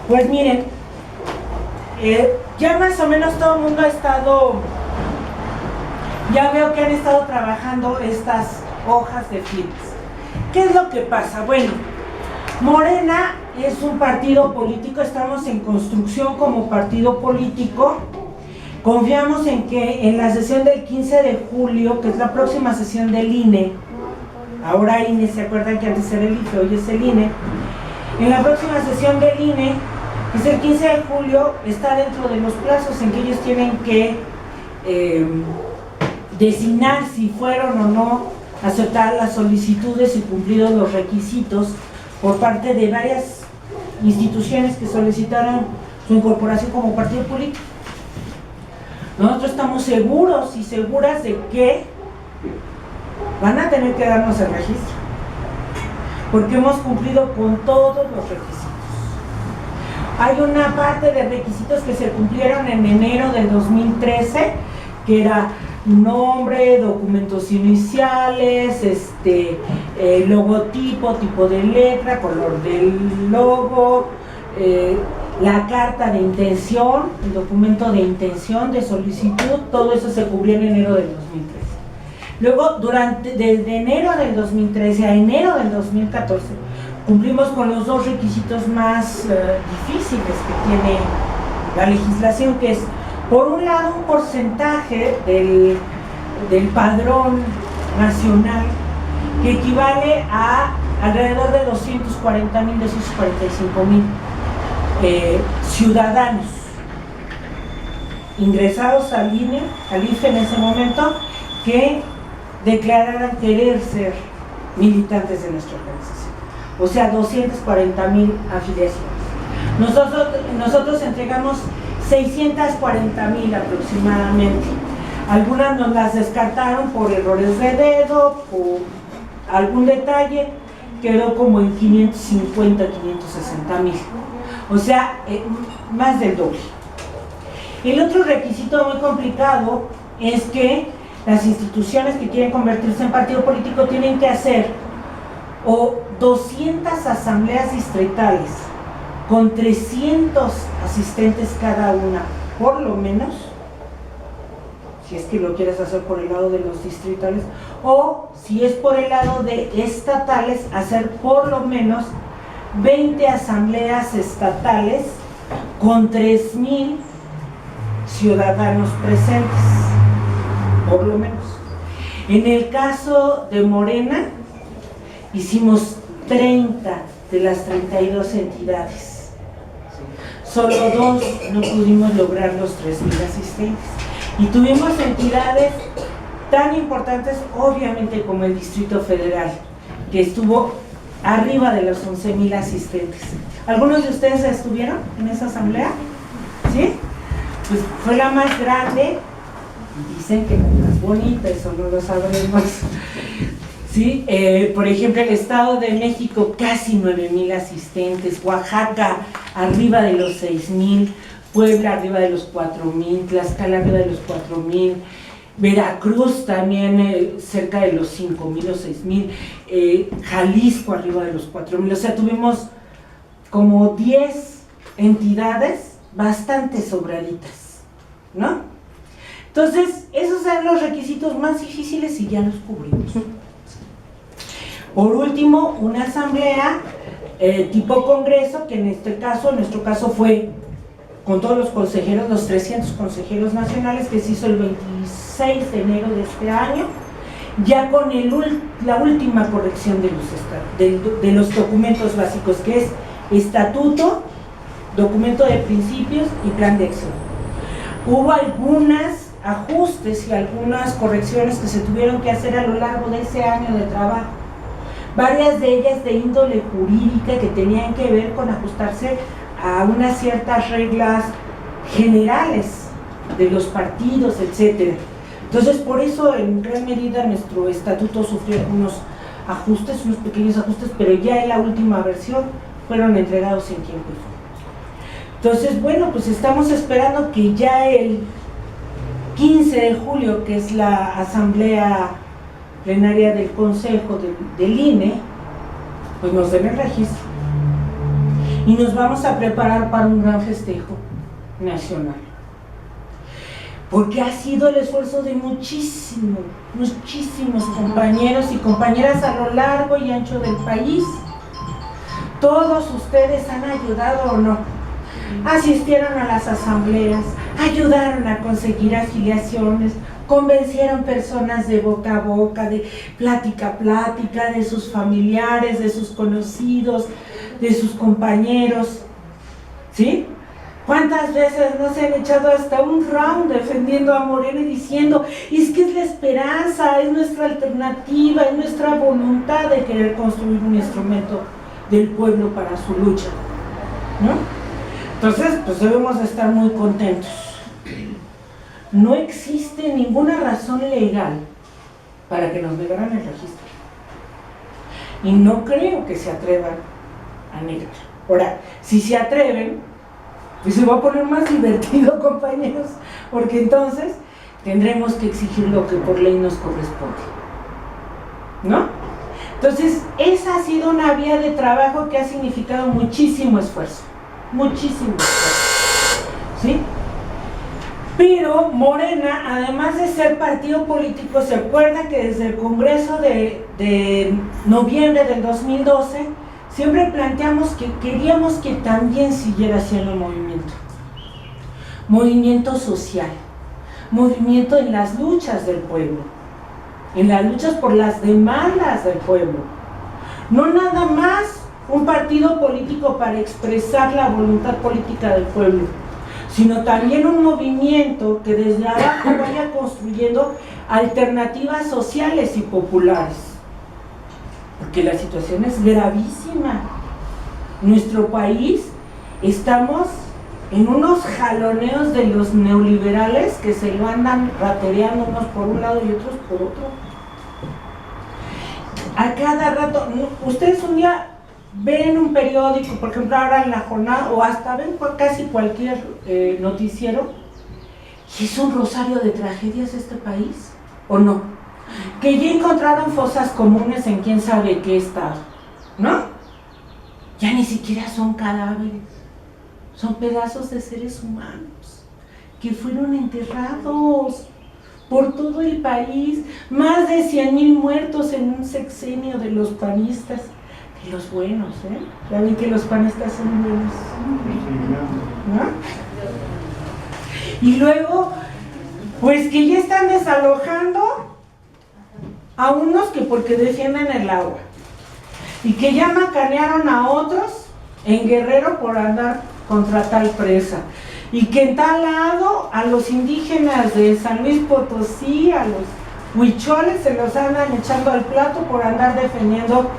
Pues miren, ya más o menos todo el mundo ha estado, ya veo que han estado trabajando estas hojas de filas. ¿Qué es lo que pasa? Bueno, Morena es un partido político, estamos en construcción como partido político. Confiamos en que en la sesión del 15 de julio, que es la próxima sesión del INE, ahora INE, ¿se acuerdan que antes era el IFE, hoy es el INE? En la próxima sesión del INE, que es el 15 de julio, está dentro de los plazos en que ellos tienen que designar si fueron o no aceptar las solicitudes y cumplidos los requisitos por parte de varias instituciones que solicitaron su incorporación como partido político. Nosotros estamos seguros y seguras de que van a tener que darnos el registro, porque hemos cumplido con todos los requisitos. Hay una parte de requisitos que se cumplieron en enero del 2013, que era nombre, documentos iniciales, logotipo, tipo de letra, color del logo, la carta de intención, el documento de intención de solicitud, todo eso se cubrió en enero del 2013. Luego, desde enero del 2013 a enero del 2014, cumplimos con los dos requisitos más difíciles que tiene la legislación, que es, por un lado, un porcentaje del padrón nacional que equivale a alrededor de 240,000, 245,000 ciudadanos ingresados al INE, al IFE en ese momento, que declararan querer ser militantes de nuestra organización. O sea, 240,000 afiliaciones. Nosotros entregamos 640,000 aproximadamente. Algunas nos las descartaron por errores de dedo, por algún detalle, quedó como en 550, 560,000. O sea, más del doble. El otro requisito muy complicado es que las instituciones que quieren convertirse en partido político tienen que hacer o 200 asambleas distritales con 300 asistentes cada una, por lo menos, si es que lo quieres hacer por el lado de los distritales, o si es por el lado de estatales, hacer por lo menos 20 asambleas estatales con 3,000 ciudadanos presentes, por lo menos. En el caso de Morena, hicimos 30 de las 32 entidades. Solo 2 no pudimos lograr los 3,000 asistentes. Y tuvimos entidades tan importantes, obviamente, como el Distrito Federal, que estuvo arriba de los 11,000 asistentes. ¿Algunos de ustedes estuvieron en esa asamblea? ¿Sí? Pues fue la más grande, dicen que la más bonita, eso no lo sabremos. ¿Sí? Por ejemplo, el Estado de México, casi 9,000 asistentes, Oaxaca, arriba de los 6,000, Puebla, arriba de los 4,000, Tlaxcala, arriba de los 4,000, Veracruz también cerca de los 5,000 o 6,000, Jalisco, arriba de los 4,000, o sea, tuvimos como 10 entidades bastante sobraditas, ¿no? Entonces, esos eran los requisitos más difíciles y ya los cubrimos. Por último, una asamblea tipo congreso, que en nuestro caso fue con todos los consejeros, los 300 consejeros nacionales, que se hizo el 26 de enero de este año, ya con la última corrección de los documentos básicos, que es estatuto, documento de principios y plan de acción. Hubo algunos ajustes y algunas correcciones que se tuvieron que hacer a lo largo de ese año de trabajo, varias de ellas de índole jurídica que tenían que ver con ajustarse a unas ciertas reglas generales de los partidos, etcétera. Entonces, por eso en gran medida nuestro estatuto sufrió algunos ajustes, unos pequeños ajustes, pero ya en la última versión fueron entregados en tiempo y forma. Entonces, bueno, pues estamos esperando que ya el 15 de julio, que es la asamblea plenaria del Consejo del INE, pues nos den el registro. y nos vamos a preparar para un gran festejo nacional. Porque ha sido el esfuerzo de muchísimos compañeros y compañeras a lo largo y ancho del país. Todos ustedes han ayudado o no. Asistieron a las asambleas, ayudaron a conseguir afiliaciones, convencieron personas de boca a boca, de plática a plática, de sus familiares, de sus conocidos, de sus compañeros, ¿sí? ¿Cuántas veces no se han echado hasta un round defendiendo a Morena y diciendo, es que es la esperanza, es nuestra alternativa, es nuestra voluntad de querer construir un instrumento del pueblo para su lucha, ¿no? Entonces, pues debemos estar muy contentos. No existe ninguna razón legal para que nos negaran el registro. Y no creo que se atrevan a negar. Ahora, si se atreven, pues se va a poner más divertido, compañeros, porque entonces tendremos que exigir lo que por ley nos corresponde, ¿no? Entonces, esa ha sido una vía de trabajo que ha significado muchísimo esfuerzo, ¿sí? Pero Morena, además de ser partido político, se acuerda que desde el Congreso de noviembre del 2012, siempre planteamos que queríamos que también siguiera siendo movimiento social, movimiento en las luchas del pueblo, en las luchas por las demandas del pueblo, no nada más un partido político para expresar la voluntad política del pueblo, sino también un movimiento que desde abajo vaya construyendo alternativas sociales y populares. Porque la situación es gravísima. Nuestro país, estamos en unos jaloneos de los neoliberales que se lo andan ratereando unos por un lado y otros por otro. A cada rato, ustedes un día ven un periódico, por ejemplo ahora en La Jornada, o hasta ven casi cualquier noticiero, y es un rosario de tragedias este país, ¿o no? Que ya encontraron fosas comunes en quién sabe qué estado, ¿no? Ya ni siquiera son cadáveres, son pedazos de seres humanos que fueron enterrados por todo el país, más de 100,000 muertos en un sexenio de los panistas, de los buenos, ¿eh? Ya ven que los panistas son buenos, ¿no? Y luego, pues que ya están desalojando a unos que porque defienden el agua, y que ya macanearon a otros en Guerrero por andar contra tal presa, y que en tal lado a los indígenas de San Luis Potosí, a los huicholes, se los andan echando al plato por andar defendiendo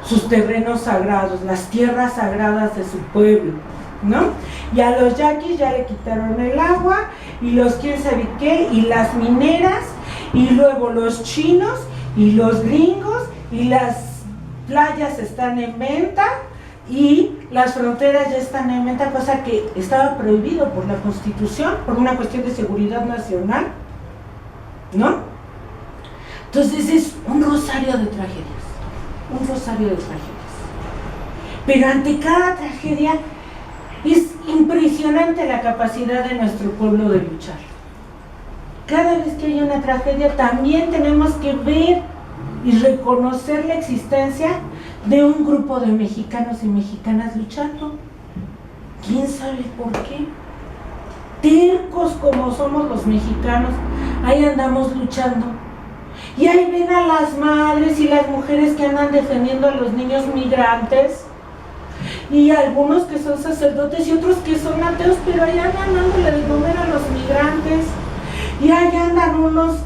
sus terrenos sagrados, las tierras sagradas de su pueblo, ¿no? Y a los yaquis ya le quitaron el agua, y los quién sabe qué, y las mineras, y luego los chinos, y los gringos, y las playas están en venta, y las fronteras ya están en venta, cosa que estaba prohibido por la Constitución, por una cuestión de seguridad nacional, ¿no? Entonces es un rosario de tragedias, un rosario de tragedias. Pero ante cada tragedia es impresionante la capacidad de nuestro pueblo de luchar. Cada vez que hay una tragedia también tenemos que ver y reconocer la existencia de un grupo de mexicanos y mexicanas luchando. ¿Quién sabe por qué? Tercos como somos los mexicanos, ahí andamos luchando. Y ahí ven a las madres y las mujeres que andan defendiendo a los niños migrantes, y algunos que son sacerdotes y otros que son ateos, pero ahí andan dándole de comer a los migrantes, y ahí andan unos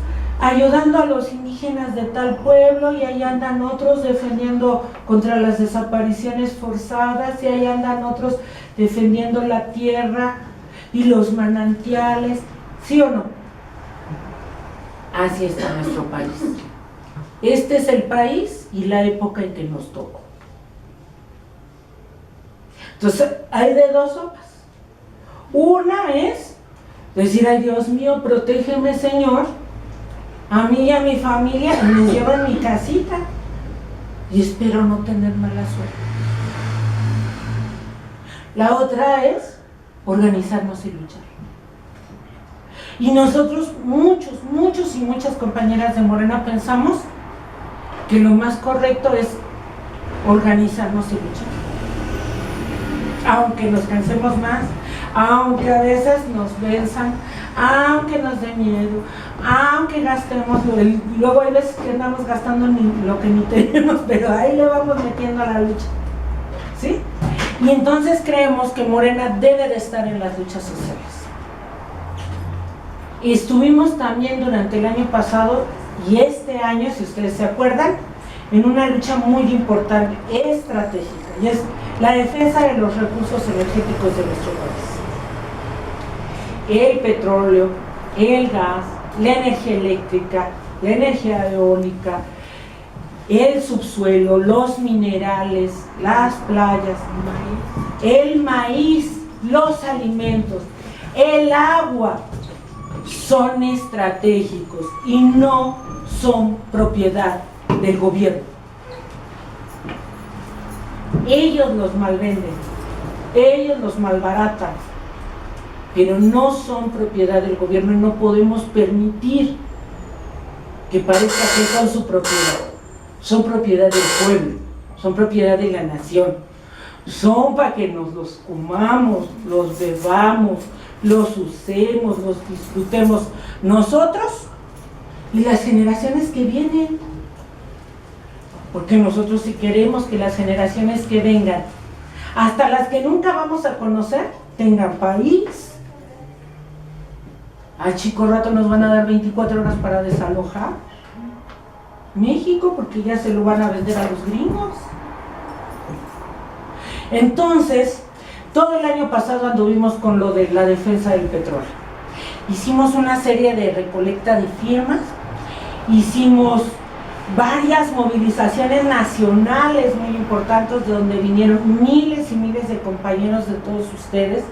ayudando a los indígenas de tal pueblo, y ahí andan otros defendiendo contra las desapariciones forzadas, y ahí andan otros defendiendo la tierra y los manantiales, ¿sí o no? Así está nuestro país. Este es el país y la época en que nos tocó. Entonces, hay de dos sopas. Una es decir, ay Dios mío, protégeme Señor, a mí y a mi familia, y me llevo en mi casita, y espero no tener mala suerte. La otra es organizarnos y luchar. Y nosotros, muchos y muchas compañeras de Morena pensamos que lo más correcto es organizarnos y luchar. Aunque nos cansemos más, aunque a veces nos venzan, aunque nos dé miedo, aunque gastemos, luego hay veces que andamos gastando lo que ni tenemos, pero ahí le vamos metiendo a la lucha, ¿sí? Y entonces creemos que Morena debe de estar en las luchas sociales. Y estuvimos también durante el año pasado y este año, si ustedes se acuerdan, en una lucha muy importante, estratégica, y es la defensa de los recursos energéticos de nuestro país. El petróleo, el gas, la energía eléctrica, la energía eólica, el subsuelo, los minerales, las playas, el maíz, los alimentos, el agua, son estratégicos y no son propiedad del gobierno. Ellos los malvenden, ellos los malbaratan, pero no son propiedad del gobierno y no podemos permitir que parezca que son su propiedad. Son propiedad del pueblo, son propiedad de la nación, son para que nos los comamos, los bebamos, los usemos, los disfrutemos nosotros y las generaciones que vienen, porque nosotros sí queremos que las generaciones que vengan, hasta las que nunca vamos a conocer, tengan país. Al chico rato nos van a dar 24 horas para desalojar México, porque ya se lo van a vender a los gringos. Entonces, todo el año pasado anduvimos con lo de la defensa del petróleo. Hicimos una serie de recolecta de firmas, hicimos varias movilizaciones nacionales muy importantes, de donde vinieron miles y miles de compañeros de todos ustedes,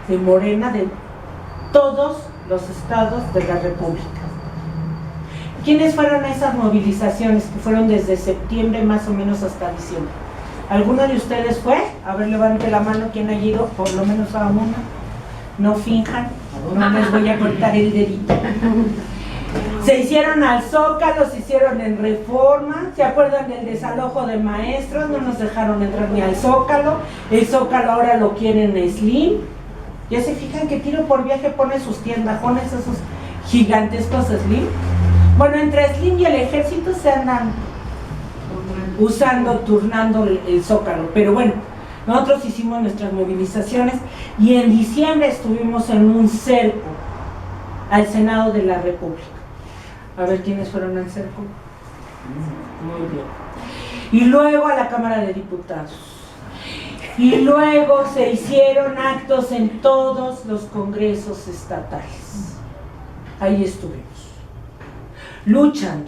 de Morena, de todos los estados de la República. ¿Quiénes fueron a esas movilizaciones que fueron desde septiembre más o menos hasta diciembre? ¿Alguno de ustedes fue? A ver, levante la mano quien ha ido, por lo menos a una. No finjan, no les voy a cortar el dedito. Se hicieron al Zócalo, se hicieron en Reforma. ¿Se acuerdan del desalojo de maestros? No nos dejaron entrar ni al Zócalo. El Zócalo ahora lo quieren Slim. ¿Ya se fijan que Tiro por Viaje pone sus tiendajones, esos gigantescos Slim? Bueno, entre Slim y el ejército se andan usando, turnando el Zócalo, pero bueno, nosotros hicimos nuestras movilizaciones y en diciembre estuvimos en un cerco al Senado de la República. A ver quiénes fueron al cerco. Muy bien. Y luego a la Cámara de Diputados. Y luego se hicieron actos en todos los congresos estatales. Ahí estuvimos, luchando,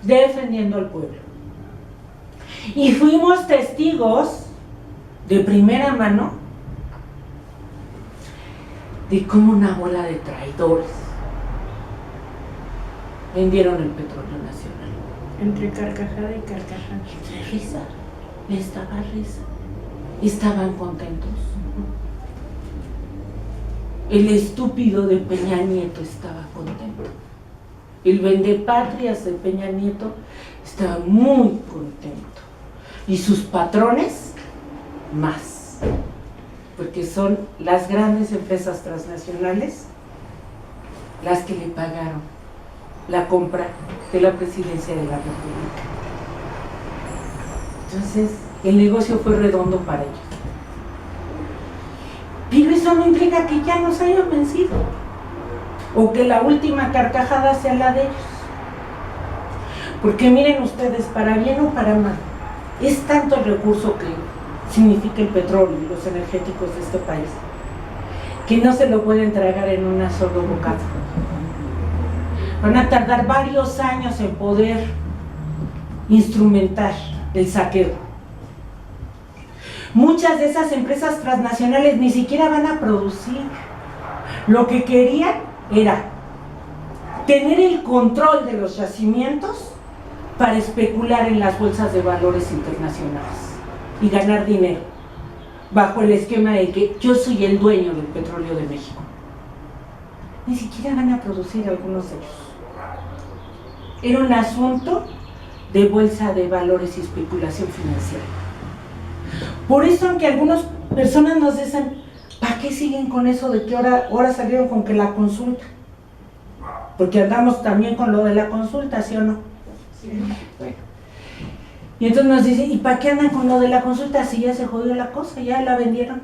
defendiendo al pueblo. Y fuimos testigos de primera mano de cómo una bola de traidores vendieron el petróleo nacional. Entre carcajada y carcajada. Entre risa, estaba risa. Estaban contentos. El estúpido de Peña Nieto estaba contento. El vendepatrias de Peña Nieto estaba muy contento. Y sus patrones, más. Porque son las grandes empresas transnacionales las que le pagaron la compra de la presidencia de la República. Entonces, el negocio fue redondo para ellos. Pero eso no implica que ya nos hayan vencido, o que la última carcajada sea la de ellos. Porque miren ustedes, para bien o para mal, es tanto el recurso que significa el petróleo y los energéticos de este país, que no se lo pueden tragar en una sola bocada. Van a tardar varios años en poder instrumentar el saqueo. Muchas de esas empresas transnacionales ni siquiera van a producir. Lo que querían era tener el control de los yacimientos para especular en las bolsas de valores internacionales y ganar dinero. bajo el esquema de que yo soy el dueño del petróleo de México. Ni siquiera van a producir algunos de ellos. Era un asunto de bolsa de valores y especulación financiera. Por eso, aunque algunas personas nos dicen, ¿para qué siguen con eso de que ahora salieron con que la consulta? Porque andamos también con lo de la consulta, ¿sí o no? Sí. Bueno. Y entonces nos dicen, ¿y para qué andan con lo de la consulta si ya se jodió la cosa, ya la vendieron?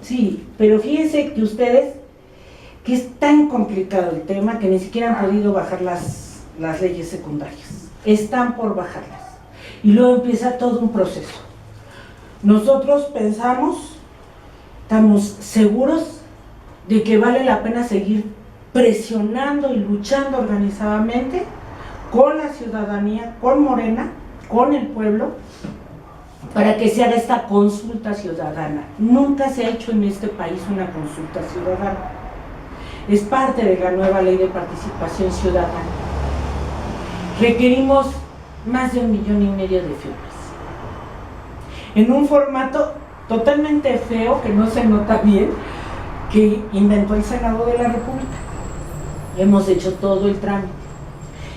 Sí, pero fíjense que ustedes, que es tan complicado el tema que ni siquiera han podido bajar las leyes secundarias. Están por bajarlas. Y luego empieza todo un proceso. Nosotros pensamos, estamos seguros de que vale la pena seguir presionando y luchando organizadamente con la ciudadanía, con Morena, con el pueblo, para que se haga esta consulta ciudadana. Nunca se ha hecho en este país una consulta ciudadana. Es parte de la nueva ley de participación ciudadana. Requerimos más de 1,5 millones de firmas. En un formato totalmente feo, que no se nota bien, que inventó el Senado de la República. Hemos hecho todo el trámite.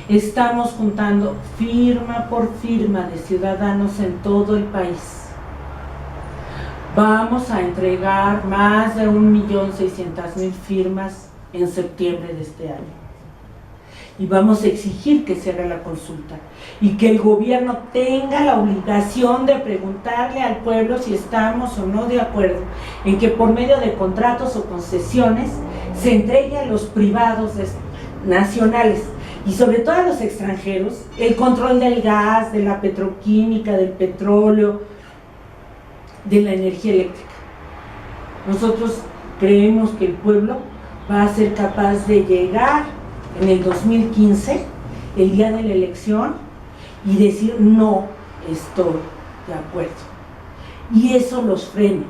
Estamos juntando firma por firma de ciudadanos en todo el país. Vamos a entregar más de 1,600,000 firmas en septiembre de este año. Y vamos a exigir que se haga la consulta y que el gobierno tenga la obligación de preguntarle al pueblo si estamos o no de acuerdo en que por medio de contratos o concesiones se entregue a los privados nacionales y sobre todo a los extranjeros el control del gas, de la petroquímica, del petróleo, de la energía eléctrica. Nosotros creemos que el pueblo va a ser capaz de llegar en el 2015, el día de la elección, y decir no estoy de acuerdo. Y eso los frene,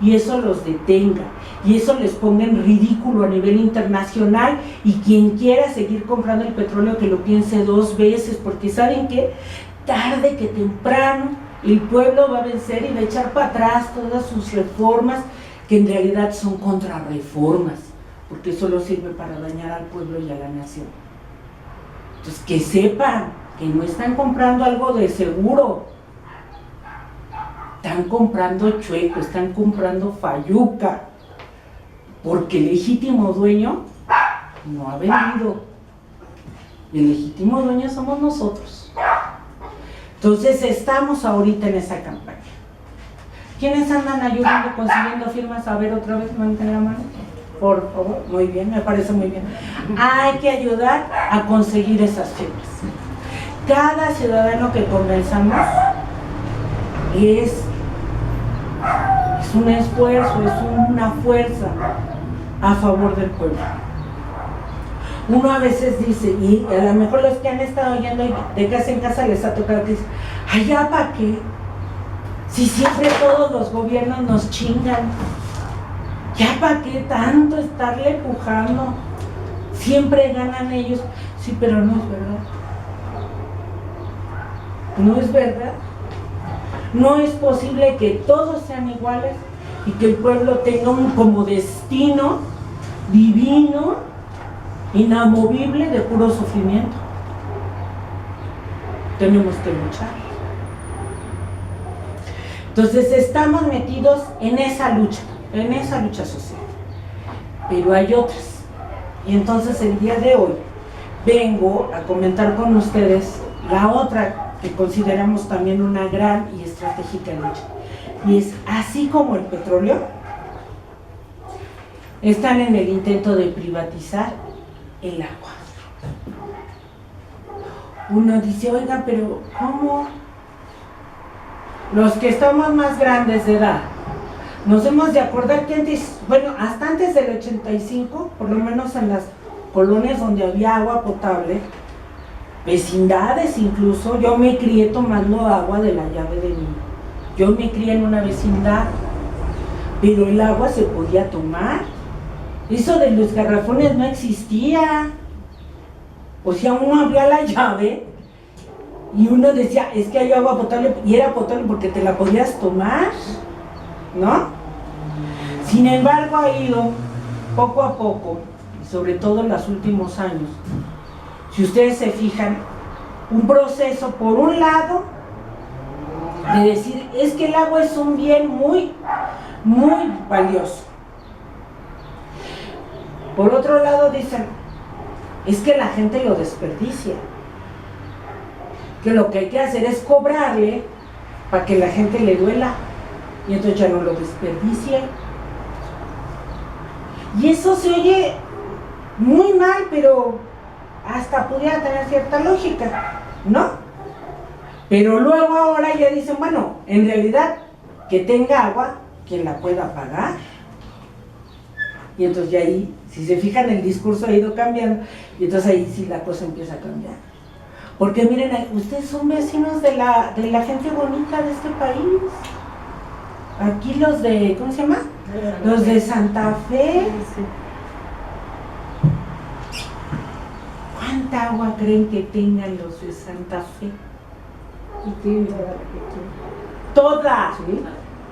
y eso los detenga, y eso les ponga en ridículo a nivel internacional, y quien quiera seguir comprando el petróleo que lo piense 2 veces, porque ¿saben qué? Tarde que temprano el pueblo va a vencer y va a echar para atrás todas sus reformas, que en realidad son contrarreformas, porque solo sirve para dañar al pueblo y a la nación. Entonces, que sepan que no están comprando algo de seguro, están comprando chueco, están comprando fayuca, porque el legítimo dueño no ha vendido. El legítimo dueño somos nosotros. Entonces, estamos ahorita en esa campaña. ¿Quiénes andan ayudando, consiguiendo firmas? A ver, otra vez, levanten la mano. Por favor, muy bien, me parece muy bien. Hay que ayudar a conseguir esas firmas. Cada ciudadano que convenzamos es un esfuerzo, es una fuerza a favor del pueblo. Uno a veces dice, y a lo mejor los que han estado yendo de casa en casa les ha tocado que dicen, ¿allá para qué? Si siempre todos los gobiernos nos chingan. ¿Ya para qué tanto estarle empujando? Siempre ganan ellos. Sí, pero no es verdad. No es verdad. No es posible que todos sean iguales y que el pueblo tenga como destino divino, inamovible, de puro sufrimiento. Tenemos que luchar. Entonces estamos metidos en esa lucha social, pero hay otras, y entonces el día de hoy vengo a comentar con ustedes la otra que consideramos también una gran y estratégica lucha, y es así como el petróleo están en el intento de privatizar el agua. Uno dice, oiga, pero ¿cómo? Los que estamos más grandes de edad nos hemos de acordar que antes, bueno, hasta antes del 85, por lo menos en las colonias donde había agua potable, vecindades incluso, yo me crié tomando agua de la llave de mi. Yo me crié en una vecindad, pero el agua se podía tomar. Eso de los garrafones no existía. O sea, uno abría la llave y uno decía, es que hay agua potable, y era potable porque te la podías tomar, ¿no? Sin embargo, ha ido poco a poco, y sobre todo en los últimos años, si ustedes se fijan, un proceso, por un lado, de decir, es que el agua es un bien muy, muy valioso. Por otro lado dicen, es que la gente lo desperdicia, que lo que hay que hacer es cobrarle para que la gente le duela, y entonces ya no lo desperdicie. Y eso se oye muy mal, pero hasta pudiera tener cierta lógica, ¿no? Pero luego ahora ya dicen, bueno, en realidad, que tenga agua, quien la pueda pagar. Y entonces ya ahí, si se fijan, el discurso ha ido cambiando, y entonces ahí sí la cosa empieza a cambiar. Porque miren, ustedes son vecinos de la gente bonita de este país. Aquí los de, ¿cómo se llama? Los de Santa Fe. ¿Cuánta agua creen que tengan los de Santa Fe? Toda, ¿sí?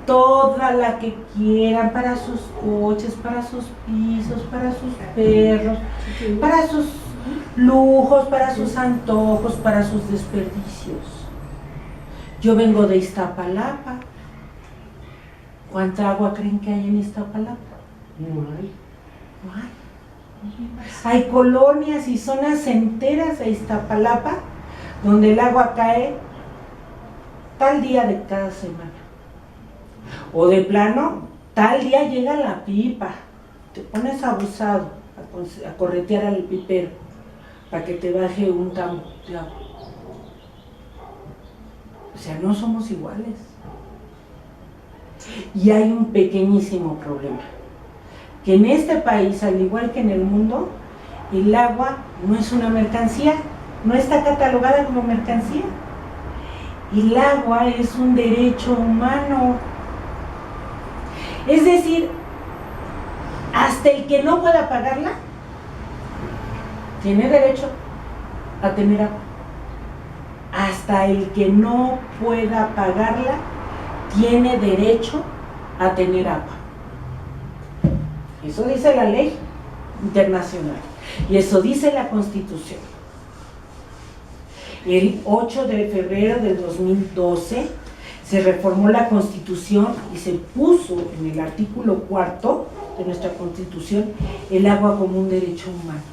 Toda la que quieran, para sus coches, para sus pisos, para sus perros, para sus lujos, para sus antojos, para sus desperdicios. Yo vengo de Iztapalapa. ¿Cuánta agua creen que hay en Iztapalapa? No hay. No hay. Hay colonias y zonas enteras de Iztapalapa donde el agua cae tal día de cada semana. O de plano, tal día llega la pipa, te pones abusado a corretear al pipero para que te baje un campo de agua. O sea, no somos iguales. Y hay un pequeñísimo problema, que en este país, al igual que en el mundo, el agua no es una mercancía, no está catalogada como mercancía. El agua es un derecho humano. Es decir, hasta el que no pueda pagarla, tiene derecho a tener agua. Hasta el que no pueda pagarla, tiene derecho a tener agua. Eso dice la ley internacional y eso dice la Constitución. El 8 de febrero del 2012 se reformó la Constitución y se puso en el artículo 4 de nuestra Constitución el agua como un derecho humano.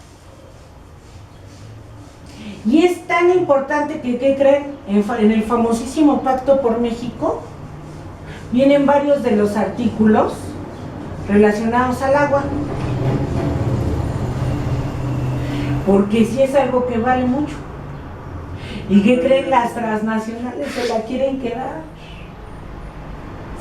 Y es tan importante que, ¿qué creen? En el famosísimo Pacto por México vienen varios de los artículos relacionados al agua, porque sí es algo que vale mucho. ¿Y qué creen? Las transnacionales se la quieren quedar.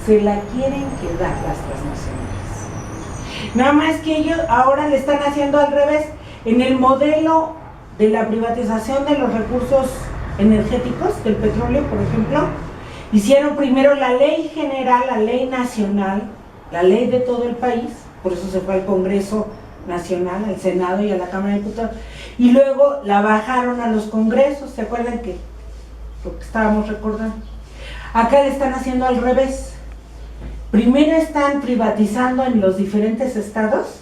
Se la quieren quedar las transnacionales. Nada más que ellos ahora le están haciendo al revés. En el modelo de la privatización de los recursos energéticos, del petróleo, por ejemplo, hicieron primero la ley general, la ley nacional, la ley de todo el país, por eso se fue al Congreso Nacional, al Senado y a la Cámara de Diputados, y luego la bajaron a los congresos. ¿Se acuerdan que lo que estábamos recordando? Acá le están haciendo al revés. Primero están privatizando en los diferentes estados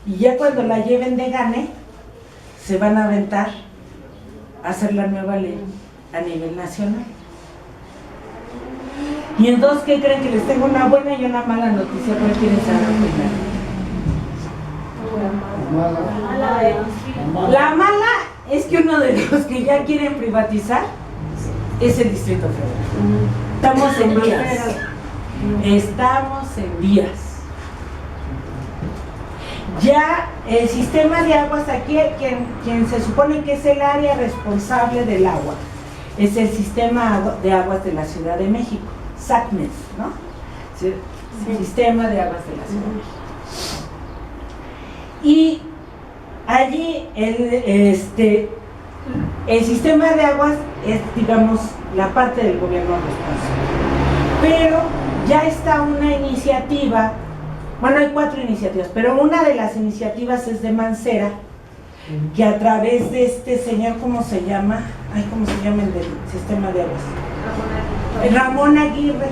y ya cuando la lleven de gane se van a aventar a hacer la nueva ley a nivel nacional. Y entonces, ¿qué creen? Que les tengo una buena y una mala noticia. ¿Cuál quieren saber primero? La mala es que uno de los que ya quieren privatizar es el Distrito Federal. Estamos en vías. Estamos en vías. Ya el sistema de aguas aquí, quien se supone que es el área responsable del agua, es el sistema de aguas de la Ciudad de México, SACMES, ¿no? Sí. Sistema de aguas de la Ciudad de México. Y allí el sistema de aguas es, digamos, la parte del gobierno responsable. Pero ya está una iniciativa, bueno, hay 4 iniciativas, pero una de las iniciativas es de Mancera, que a través de este señor, ¿cómo se llama? Ay, ¿cómo se llama el del sistema de aguas? Ramón Aguirre.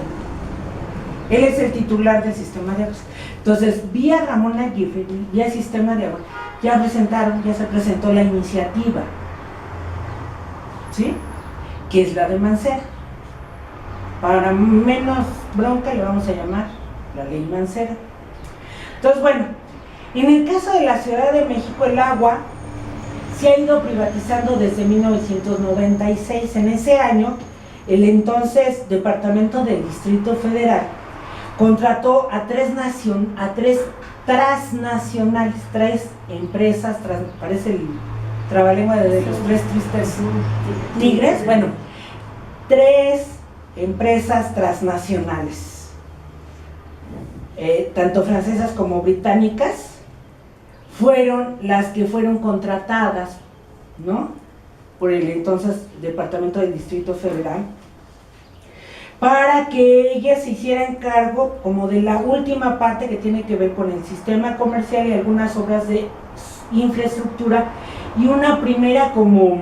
Él es el titular del sistema de aguas. Entonces, vía Ramón Aguirre, vía Sistema de Agua, ya se presentó la iniciativa, ¿sí? Que es la de Mancera. Para menos bronca le vamos a llamar la ley Mancera. Entonces, bueno, en el caso de la Ciudad de México, el agua se ha ido privatizando desde 1996. En ese año, el entonces Departamento del Distrito Federal contrató a tres transnacionales, tres empresas, parece el trabalengua de los tres tristes tigres, bueno, tres empresas transnacionales, tanto francesas como británicas, fueron las que fueron contratadas, ¿no?, por el entonces Departamento del Distrito Federal, para que ellas se hicieran cargo como de la última parte que tiene que ver con el sistema comercial y algunas obras de infraestructura, y una primera como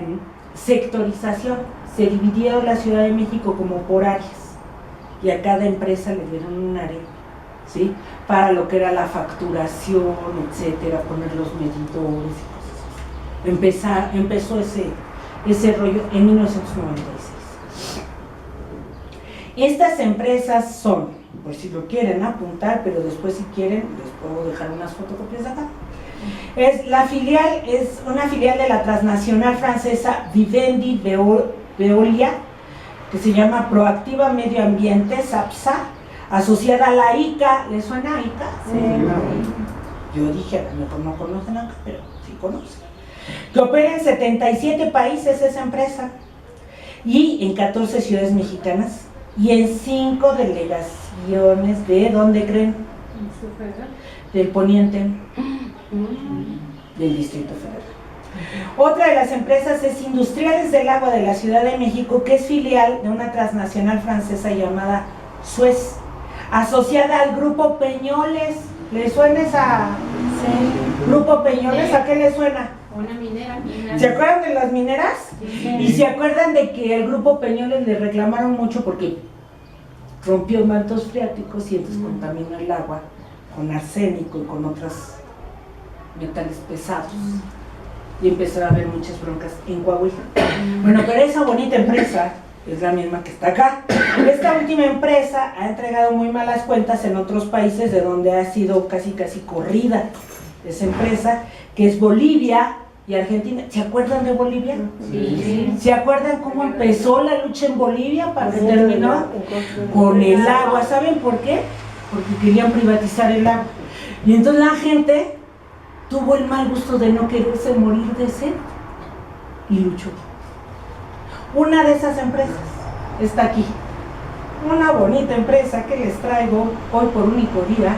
sectorización. Se dividió la Ciudad de México como por áreas, y a cada empresa le dieron un área, ¿sí?, para lo que era la facturación, etcétera, poner los medidores y cosas así. Empezó ese rollo en 1996. Estas empresas son, por si lo quieren apuntar, pero después si quieren les puedo dejar unas fotocopias de acá. Es una filial de la transnacional francesa Vivendi Veolia, que se llama Proactiva Medio Ambiente, SAPSA, asociada a la ICA. ¿Les suena ICA? Sí. Yo dije, a lo mejor no conocen acá, pero sí conocen. Que opera en 77 países esa empresa, y en 14 ciudades mexicanas, y en 5 delegaciones de, ¿dónde creen? Del Poniente, del Distrito Federal. Otra de las empresas es Industriales del Agua de la Ciudad de México, que es filial de una transnacional francesa llamada Suez, asociada al Grupo Peñoles. ¿Le suena esa? Sí. ¿Grupo Peñoles? ¿A qué le suena? Una minera. ¿Se acuerdan de las mineras? Sí. Y se acuerdan de que el Grupo Peñoles le reclamaron mucho porque rompió mantos freáticos y entonces contaminó el agua con arsénico y con otros metales pesados, y empezó a haber muchas broncas en Coahuila. Bueno, pero esa bonita empresa es la misma que está acá. Esta última empresa ha entregado muy malas cuentas en otros países de donde ha sido casi corrida esa empresa, que es Bolivia y Argentina. ¿Se acuerdan de Bolivia? Sí. ¿Se acuerdan cómo empezó la lucha en Bolivia para que terminó? Con el agua. ¿Saben por qué? Porque querían privatizar el agua. Y entonces la gente tuvo el mal gusto de no quererse morir de sed y luchó. Una de esas empresas está aquí. Una bonita empresa que les traigo hoy por único día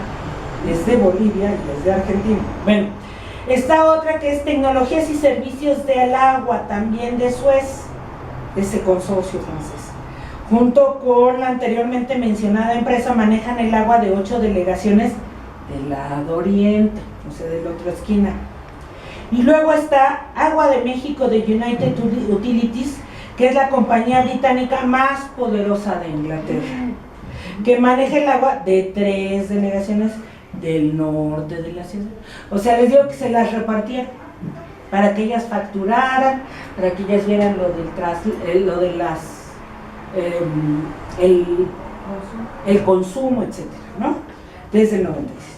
desde Bolivia y desde Argentina. Bueno, está otra que es Tecnologías y Servicios del Agua, también de Suez, ese consorcio francés. Junto con la anteriormente mencionada empresa, manejan el agua de 8 delegaciones del lado oriente, o sea, de la otra esquina. Y luego está Agua de México de United Utilities, que es la compañía británica más poderosa de Inglaterra, que maneja el agua de 3 delegaciones del norte de la ciudad. O sea, les digo que se las repartían para que ellas facturaran, para que ellas vieran lo de las el consumo, etcétera, ¿no? Desde el 96.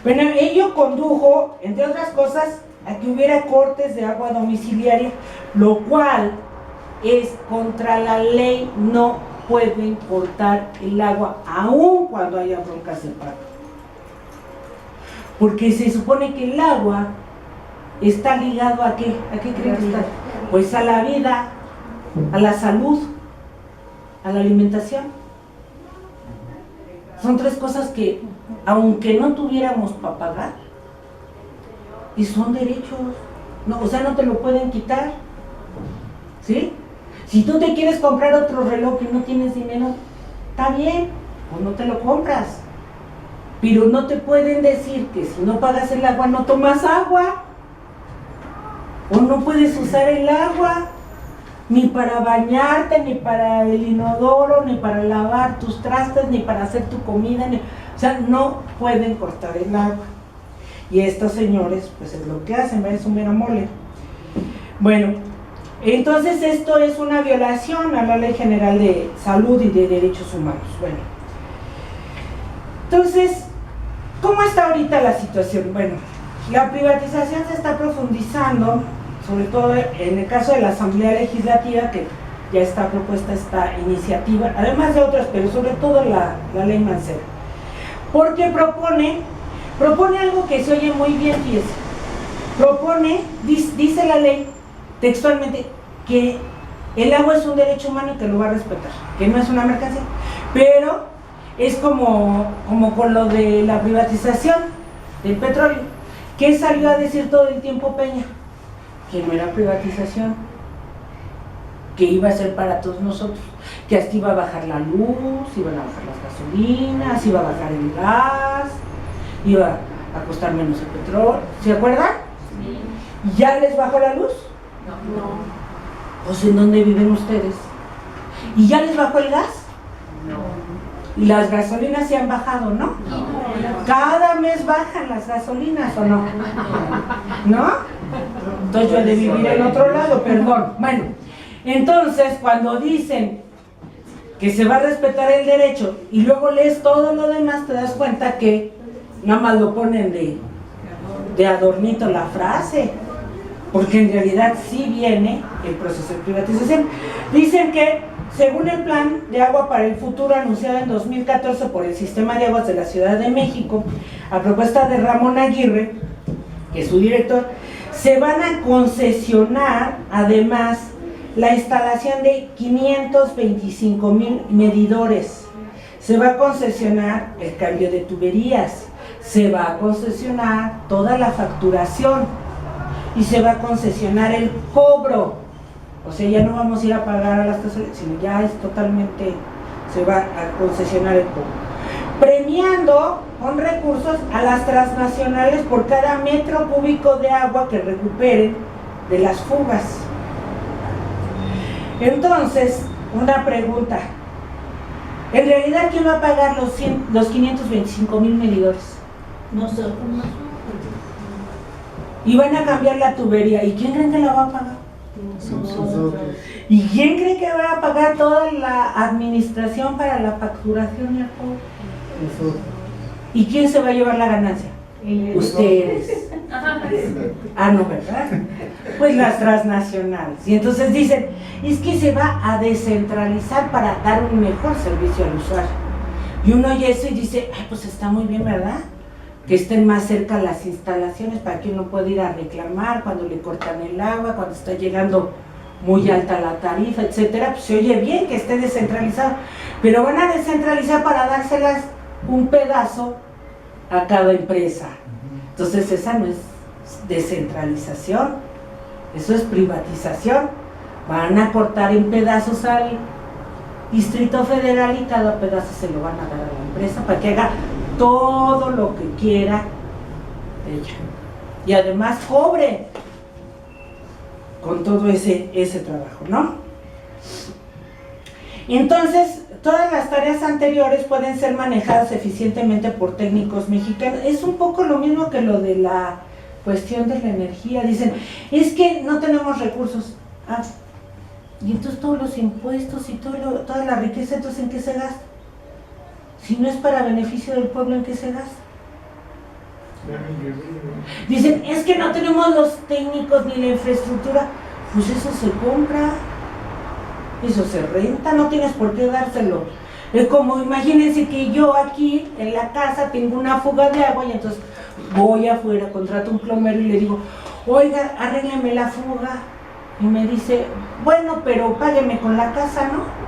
Bueno, ello condujo, entre otras cosas, a que hubiera cortes de agua domiciliaria, lo cual es contra la ley. No pueden cortar el agua aun cuando haya broncas de pago, porque se supone que el agua está ligado ¿a qué? ¿A qué creen que está? Pues a la vida, a la salud, a la alimentación. Son 3 cosas que, aunque no tuviéramos para pagar, y son derechos, no, o sea, no te lo pueden quitar, ¿sí? Si tú te quieres comprar otro reloj y no tienes dinero, está bien, pues no te lo compras, pero no te pueden decir que si no pagas el agua no tomas agua, o no puedes usar el agua, ni para bañarte, ni para el inodoro, ni para lavar tus trastes, ni para hacer tu comida, o sea, no pueden cortar el agua. Y estos señores, pues es lo que hacen, es un mero mole. Bueno, entonces esto es una violación a la Ley General de Salud y de Derechos Humanos. Bueno, entonces, ¿cómo está ahorita la situación? Bueno, la privatización se está profundizando, sobre todo en el caso de la Asamblea Legislativa, que ya está propuesta esta iniciativa, además de otras, pero sobre todo la ley Mancera, porque propone algo que se oye muy bien, fíjese, dice la ley textualmente que el agua es un derecho humano y que lo va a respetar, que no es una mercancía, pero es como con lo de la privatización del petróleo, que salió a decir todo el tiempo Peña, que no era privatización, que iba a ser para todos nosotros, que hasta iba a bajar la luz, iban a bajar las gasolinas, iba a bajar el gas, iba a costar menos el petróleo, ¿se acuerdan? Sí. ¿Ya les bajó la luz? No. Pues ¿en dónde viven ustedes? ¿Y ya les bajó el gas? No. Y las gasolinas se han bajado, ¿no? No. Cada mes bajan las gasolinas, ¿o no? ¿No? Entonces yo he de vivir en otro lado, perdón. Bueno, entonces cuando dicen que se va a respetar el derecho y luego lees todo lo demás, te das cuenta que nada más lo ponen de adornito la frase, porque en realidad sí viene el proceso de privatización. Dicen que según el plan de agua para el futuro anunciado en 2014 por el Sistema de Aguas de la Ciudad de México, a propuesta de Ramón Aguirre, que es su director, se van a concesionar además la instalación de 525,000 medidores, se va a concesionar el cambio de tuberías, se va a concesionar toda la facturación y se va a concesionar el cobro. O sea, ya no vamos a ir a pagar a las gasolineras, sino ya es totalmente, se va a concesionar el cobro. Premiando con recursos a las transnacionales por cada metro cúbico de agua que recuperen de las fugas. Entonces, una pregunta. En realidad, ¿quién va a pagar los 525,000 medidores? Nosotros. Y van a cambiar la tubería. ¿Y quién creen que la va a pagar? Nosotros. ¿Y quién cree que va a pagar toda la administración para la facturación y el cobro? Nosotros. ¿Y quién se va a llevar la ganancia? Ustedes. Ah, no, ¿verdad? Pues las transnacionales. Y entonces dicen, es que se va a descentralizar para dar un mejor servicio al usuario. Y uno oye eso y dice, ay, pues está muy bien, ¿verdad? Que estén más cerca las instalaciones para que uno pueda ir a reclamar cuando le cortan el agua, cuando está llegando muy alta la tarifa, etcétera. Pues se oye bien que esté descentralizado, pero van a descentralizar para dárselas un pedazo a cada empresa. Entonces esa no es descentralización, eso es privatización. Van a cortar en pedazos al Distrito Federal y cada pedazo se lo van a dar a la empresa para que haga todo lo que quiera ella. Y además cobre con todo ese trabajo, ¿no? Entonces, todas las tareas anteriores pueden ser manejadas eficientemente por técnicos mexicanos. Es un poco lo mismo que lo de la cuestión de la energía. Dicen, es que no tenemos recursos. Ah, y entonces todos los impuestos y toda la riqueza, entonces ¿en qué se gasta? Si no es para beneficio del pueblo, ¿en qué se gasta? Dicen, es que no tenemos los técnicos ni la infraestructura. Pues eso se compra, eso se renta, no tienes por qué dárselo. Es como, imagínense que yo aquí en la casa tengo una fuga de agua y entonces voy afuera, contrato un plomero y le digo, oiga, arrégleme la fuga. Y me dice, bueno, pero págueme con la casa, ¿no?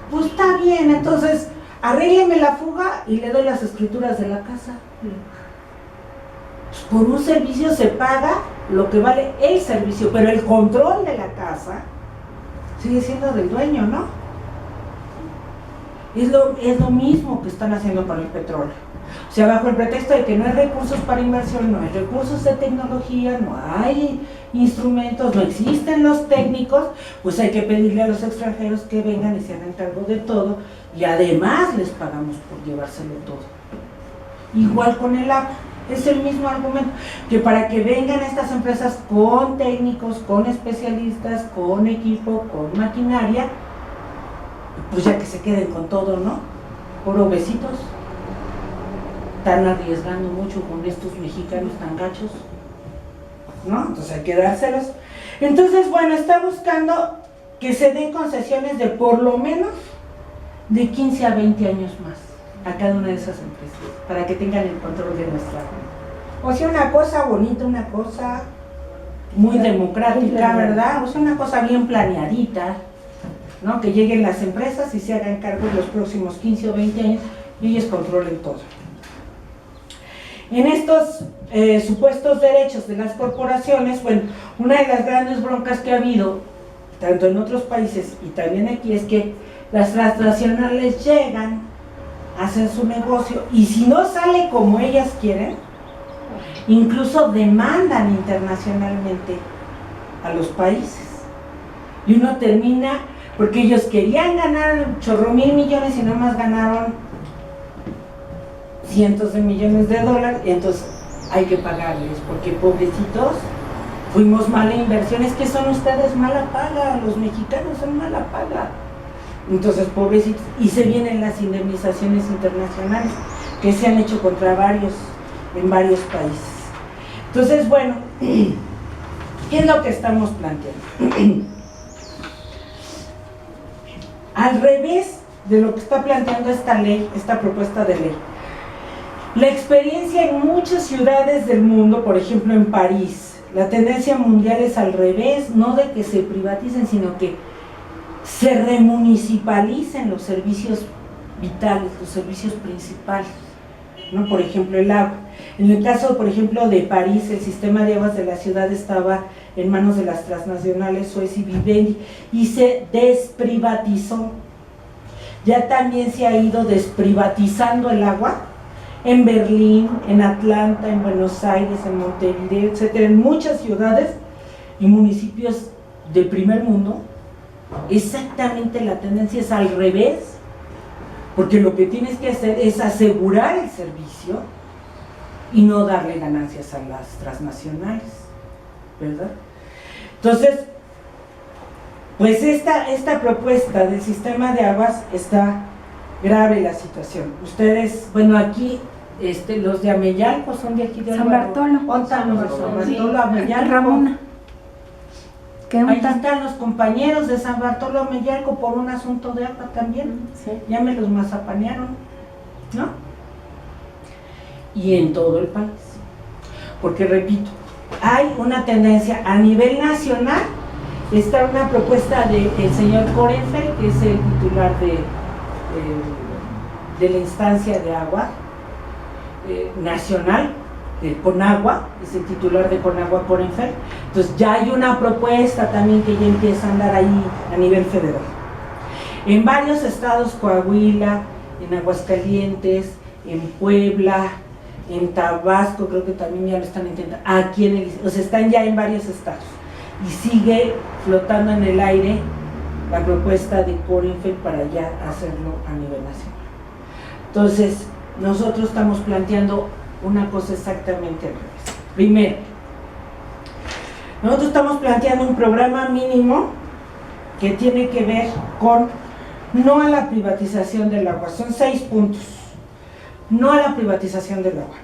Pues está bien, entonces arrégleme la fuga y le doy las escrituras de la casa. Pues por un servicio se paga lo que vale el servicio, pero el control de la casa sigue siendo del dueño, ¿no? Es lo mismo que están haciendo con el petróleo. O sea, bajo el pretexto de que no hay recursos para inversión, no hay recursos de tecnología, no hay instrumentos, no existen los técnicos, pues hay que pedirle a los extranjeros que vengan y se hagan cargo de todo, y además les pagamos por llevárselo todo. Igual con el agua, es el mismo argumento, que para que vengan estas empresas con técnicos, con especialistas, con equipo, con maquinaria, pues ya que se queden con todo, ¿no? Por obesitos. Están arriesgando mucho con estos mexicanos tan gachos, ¿no? Entonces hay que dárselos. Entonces, bueno, está buscando que se den concesiones de por lo menos de 15 a 20 años más a cada una de esas empresas, para que tengan el control de nuestra agua. O sea, una cosa bonita, una cosa muy democrática, ¿verdad? O sea, una cosa bien planeadita, ¿no? Que lleguen las empresas y se hagan cargo de los próximos 15 o 20 años y ellos controlen todo. En estos supuestos derechos de las corporaciones, bueno, una de las grandes broncas que ha habido, tanto en otros países y también aquí, es que las transnacionales llegan, hacen su negocio y si no sale como ellas quieren, incluso demandan internacionalmente a los países. Y uno termina, porque ellos querían ganar chorro mil millones y nada más ganaron cientos de millones de dólares, y entonces hay que pagarles, porque pobrecitos, fuimos mala inversión. Es que son ustedes mala paga, los mexicanos son mala paga. Entonces, pobrecitos, y se vienen las indemnizaciones internacionales que se han hecho contra en varios países. Entonces, bueno, ¿qué es lo que estamos planteando? Al revés de lo que está planteando esta ley, esta propuesta de ley, la experiencia en muchas ciudades del mundo, por ejemplo en París, la tendencia mundial es al revés, no de que se privaticen, sino que se remunicipalicen los servicios vitales, los servicios principales, ¿no? Por ejemplo el agua. En el caso, por ejemplo, de París, el sistema de aguas de la ciudad estaba en manos de las transnacionales Suez y Vivendi y se desprivatizó. Ya también se ha ido desprivatizando el agua en Berlín, en Atlanta, en Buenos Aires, en Montevideo, etcétera, en muchas ciudades y municipios del primer mundo. Exactamente la tendencia es al revés, porque lo que tienes que hacer es asegurar el servicio y no darle ganancias a las transnacionales, ¿verdad? Entonces, pues esta propuesta del sistema de aguas está grave la situación. Ustedes, bueno, aquí los de Ameyalco son de aquí de San Bartolo. San Bartolo, Ameyalco. Ramona. Ahí están los compañeros de San Bartolo Ameyalco por un asunto de agua también. Sí. Ya me los mazapanearon, ¿no? Y en todo el país. Porque repito, hay una tendencia a nivel nacional. Está una propuesta del señor Korenfeld, que es el titular de la instancia de agua nacional, Conagua, es el titular de Conagua, Korenfeld. Entonces ya hay una propuesta también que ya empieza a andar ahí a nivel federal. En varios estados, Coahuila, en Aguascalientes, en Puebla, en Tabasco, creo que también ya lo están intentando, aquí o sea, están ya en varios estados. Y sigue flotando en el aire la propuesta de Korenfeld para ya hacerlo a nivel nacional. Entonces, nosotros estamos planteando una cosa exactamente al revés. Primero, nosotros estamos planteando un programa mínimo que tiene que ver con no a la privatización del agua. Son 6 puntos. No a la privatización del agua.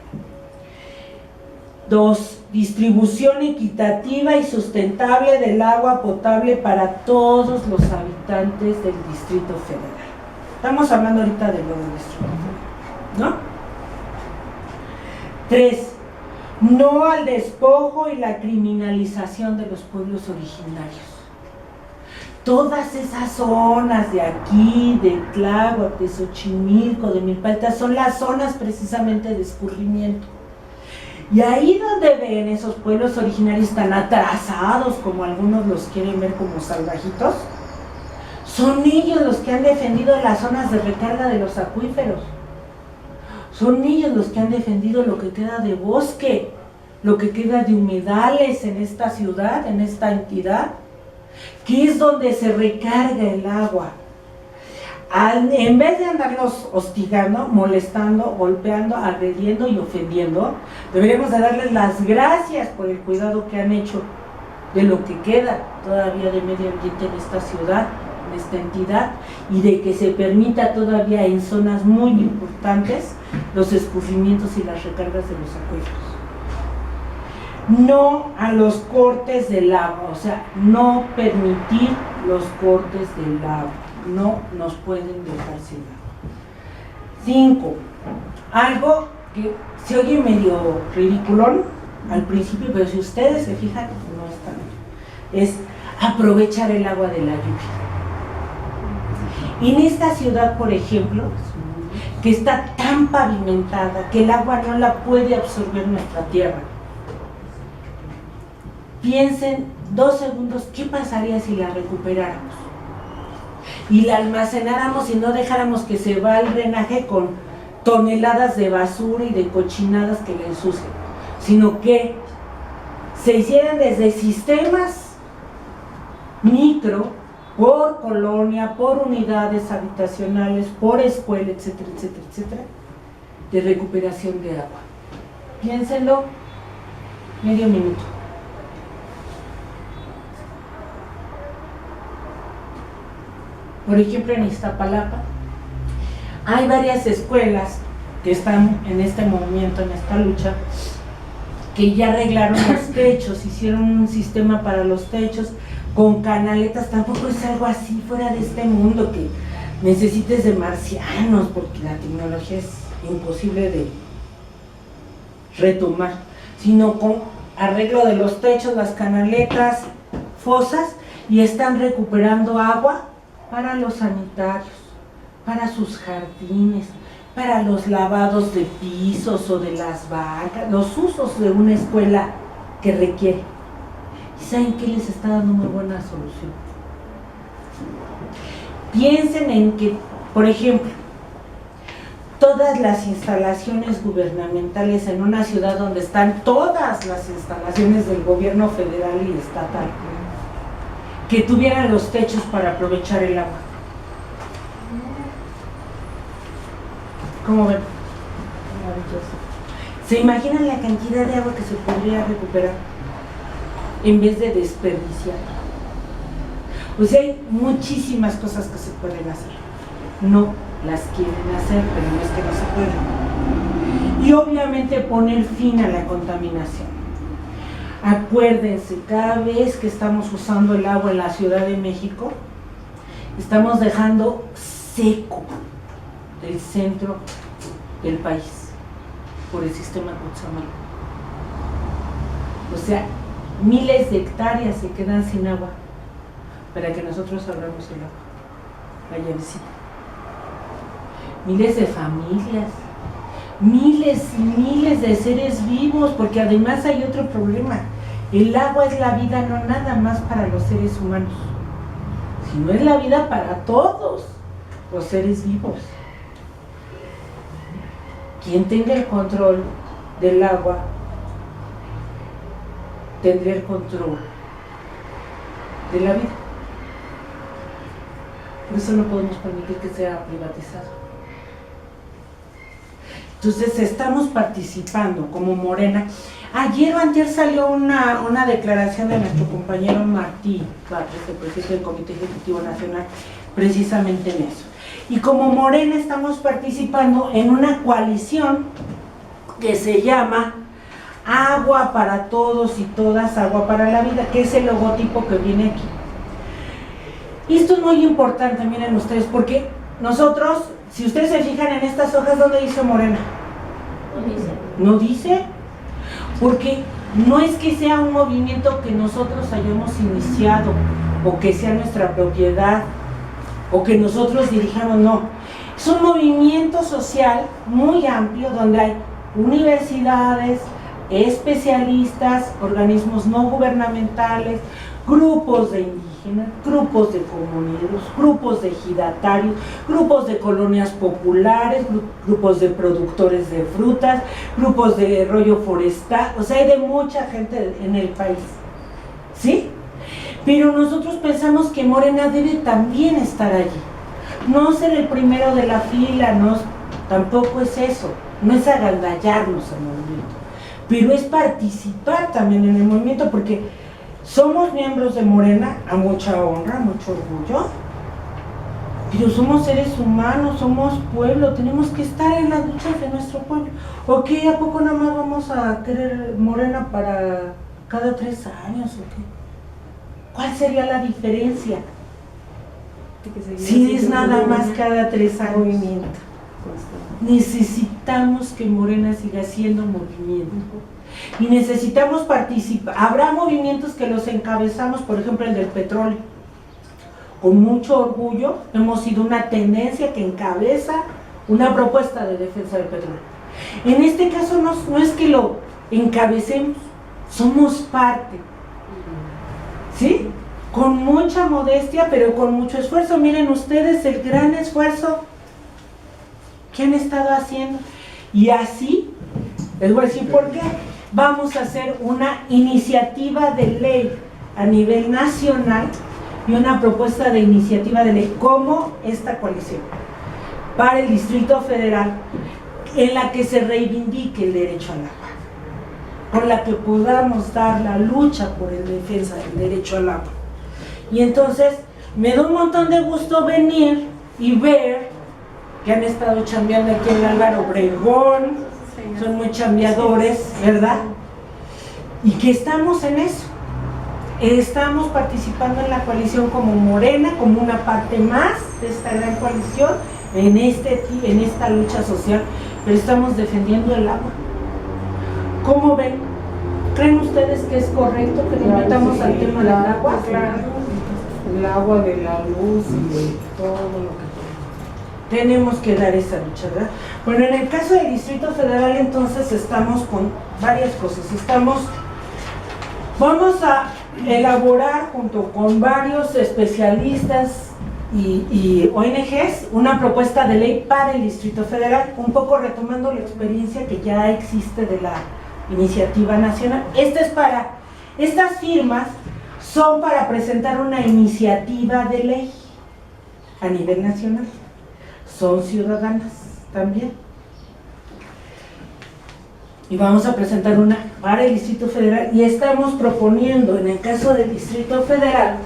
2, distribución equitativa y sustentable del agua potable para todos los habitantes del Distrito Federal. Estamos hablando ahorita de lo del Distrito Federal, ¿no? 3, no al despojo y la criminalización de los pueblos originarios. Todas esas zonas de aquí, de Tláhuac, de Xochimilco, de Milpalta, son las zonas precisamente de escurrimiento. Y ahí donde ven esos pueblos originarios tan atrasados, como algunos los quieren ver como salvajitos, son ellos los que han defendido las zonas de recarga de los acuíferos. Son ellos los que han defendido lo que queda de bosque, lo que queda de humedales en esta ciudad, en esta entidad, que es donde se recarga el agua. En vez de andarlos hostigando, molestando, golpeando, agrediendo y ofendiendo, deberíamos de darles las gracias por el cuidado que han hecho de lo que queda todavía de medio ambiente en esta ciudad, en esta entidad, y de que se permita todavía en zonas muy importantes los escurrimientos y las recargas de los acuíferos. No a los cortes del agua, o sea, no permitir los cortes del agua. No nos pueden dejar sin agua. 5. Algo que se oye medio ridiculón al principio, pero si ustedes se fijan, no está bien. Es aprovechar el agua de la lluvia. En esta ciudad, por ejemplo, que está tan pavimentada que el agua no la puede absorber nuestra tierra. Piensen 2 segundos, ¿qué pasaría si la recuperáramos? Y la almacenáramos y no dejáramos que se va al drenaje con toneladas de basura y de cochinadas que le ensucian, sino que se hicieran desde sistemas micro, por colonia, por unidades habitacionales, por escuela, etcétera, etcétera, etcétera, de recuperación de agua. Piénsenlo, medio minuto. Por ejemplo, en Iztapalapa hay varias escuelas que están en este movimiento, en esta lucha, que ya arreglaron los techos, hicieron un sistema para los techos con canaletas. Tampoco es algo así fuera de este mundo que necesites de marcianos, porque la tecnología es imposible de retomar, sino con arreglo de los techos, las canaletas, fosas, y están recuperando agua para los sanitarios, para sus jardines, para los lavados de pisos o de las bancas, los usos de una escuela que requiere. ¿Y saben qué les está dando muy buena solución? Piensen en que, por ejemplo, todas las instalaciones gubernamentales en una ciudad donde están todas las instalaciones del gobierno federal y estatal, que tuvieran los techos para aprovechar el agua. ¿Cómo ven? Maravilloso. ¿Se imaginan la cantidad de agua que se podría recuperar en vez de desperdiciar? O sea, hay muchísimas cosas que se pueden hacer. No las quieren hacer, pero no es que no se puedan. Y obviamente poner fin a la contaminación. Acuérdense, cada vez que estamos usando el agua en la Ciudad de México, estamos dejando seco el centro del país por el sistema Cutzamala. O sea, miles de hectáreas se quedan sin agua para que nosotros abramos el agua, la llavecita. Miles de familias, miles y miles de seres vivos, porque además hay otro problema. El agua es la vida no nada más para los seres humanos, sino es la vida para todos los seres vivos. Quien tenga el control del agua tendrá el control de la vida. Por eso no podemos permitir que sea privatizado. Entonces estamos participando como Morena. Ayer o antier salió una declaración de nuestro compañero Martí Batres, el presidente del Comité Ejecutivo Nacional, precisamente en eso. Y como Morena estamos participando en una coalición que se llama Agua para Todos y Todas, Agua para la Vida, que es el logotipo que viene aquí. Y esto es muy importante, miren ustedes, porque nosotros, si ustedes se fijan en estas hojas, ¿dónde dice Morena? No dice. ¿No dice? Porque no es que sea un movimiento que nosotros hayamos iniciado o que sea nuestra propiedad o que nosotros dirijamos, no. Es un movimiento social muy amplio donde hay universidades, especialistas, organismos no gubernamentales, grupos de indígenas, grupos de comuneros, grupos de ejidatarios, grupos de colonias populares, grupos de productores de frutas, grupos de rollo forestal, o sea, hay de mucha gente en el país, ¿sí? Pero nosotros pensamos que Morena debe también estar allí, no ser el primero de la fila, no, tampoco es eso, no es agandallarnos al movimiento, pero es participar también en el movimiento, porque somos miembros de Morena, a mucha honra, a mucho orgullo, pero somos seres humanos, somos pueblo, tenemos que estar en las luchas de nuestro pueblo. ¿O qué? ¿A poco nada más vamos a querer Morena para cada 3 años o qué? ¿Cuál sería la diferencia? Si es nada más cada 3 años. Movimiento. Necesitamos que Morena siga siendo movimiento. Y necesitamos participar. Habrá movimientos que los encabezamos, por ejemplo el del petróleo. Con mucho orgullo hemos sido una tendencia que encabeza una propuesta de defensa del petróleo. En este caso no es que lo encabecemos, somos parte. ¿Sí? Con mucha modestia, pero con mucho esfuerzo. Miren ustedes el gran esfuerzo que han estado haciendo. Y así, les voy a decir por qué. Vamos a hacer una iniciativa de ley a nivel nacional y una propuesta de iniciativa de ley como esta coalición para el Distrito Federal, en la que se reivindique el derecho al agua, con la que podamos dar la lucha por la defensa del derecho al agua. Y entonces me da un montón de gusto venir y ver que han estado chambeando aquí en Álvaro Obregón, son muy chambeadores, ¿verdad? Y que estamos en eso. Estamos participando en la coalición como Morena, como una parte más de esta gran coalición, en esta lucha social, pero estamos defendiendo el agua. ¿Cómo ven? ¿Creen ustedes que es correcto que nos metamos al tema del agua? Claro. El agua, de la luz y de todo lo que tenemos que dar esa lucha, ¿verdad? Bueno, en el caso del Distrito Federal, entonces estamos con varias cosas. Vamos a elaborar junto con varios especialistas y ONGs una propuesta de ley para el Distrito Federal, un poco retomando la experiencia que ya existe de la iniciativa nacional. Estas firmas son para presentar una iniciativa de ley a nivel nacional. Son ciudadanas también. Y vamos a presentar una para el Distrito Federal y estamos proponiendo en el caso del Distrito Federal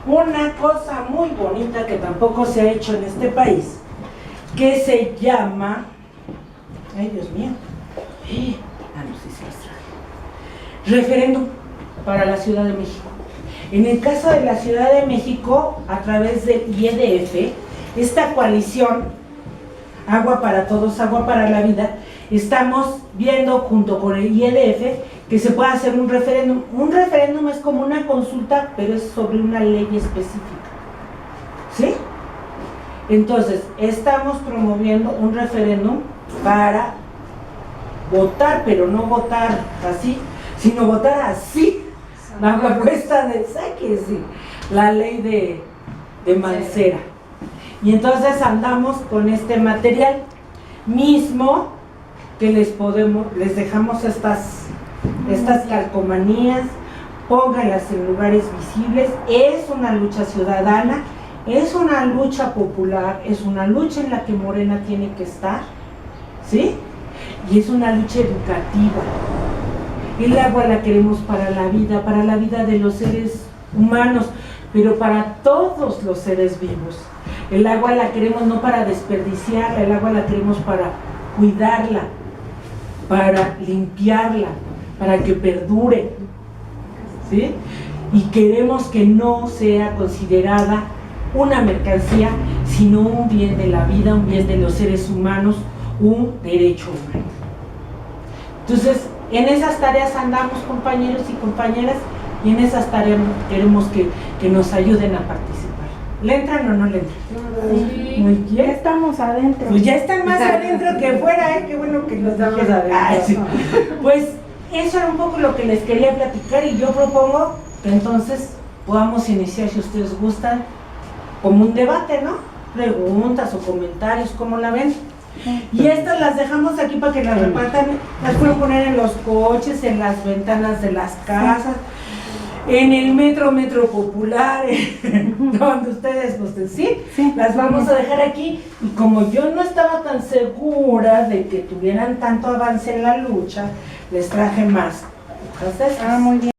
una cosa muy bonita que tampoco se ha hecho en este país, que se llama, ay Dios mío, no sé si las traje, referéndum para la Ciudad de México. En el caso de la Ciudad de México, a través del IEDF, esta coalición, Agua para Todos, Agua para la Vida, estamos viendo junto con el IEDF que se pueda hacer un referéndum. Un referéndum es como una consulta, pero es sobre una ley específica. ¿Sí? Entonces, estamos promoviendo un referéndum para votar, pero no votar así, sino votar así. La propuesta de Sáquez, la ley de Mancera. Y entonces andamos con este material mismo que les dejamos estas calcomanías, pónganlas en lugares visibles. Es una lucha ciudadana, es una lucha popular, es una lucha en la que Morena tiene que estar, ¿sí? Y es una lucha educativa. El agua la queremos para la vida de los seres humanos, pero para todos los seres vivos. El agua la queremos no para desperdiciarla, el agua la queremos para cuidarla, para limpiarla, para que perdure, ¿sí? Y queremos que no sea considerada una mercancía, sino un bien de la vida, un bien de los seres humanos, un derecho humano. Entonces, en esas tareas andamos, compañeros y compañeras, y en esas tareas queremos que nos ayuden a participar. ¿Le entran o no le entran? Sí. Muy bien. ya estamos adentro. Pues ya están más adentro que fuera, ¿eh? Qué bueno que los Estamos dijeron. adentro. Sí. Pues eso era un poco lo que les quería platicar y yo propongo Entonces, podamos iniciar, si ustedes gustan, como un debate, ¿no? Preguntas o comentarios, ¿cómo la ven? Y estas las dejamos aquí para que las repartan, las pueden poner en los coches, en las ventanas de las casas, en el metro popular, donde ustedes gusten, ¿sí? Las vamos a dejar aquí. Y como yo no estaba tan segura de que tuvieran tanto avance en la lucha, les traje más hojas de esas. Muy bien.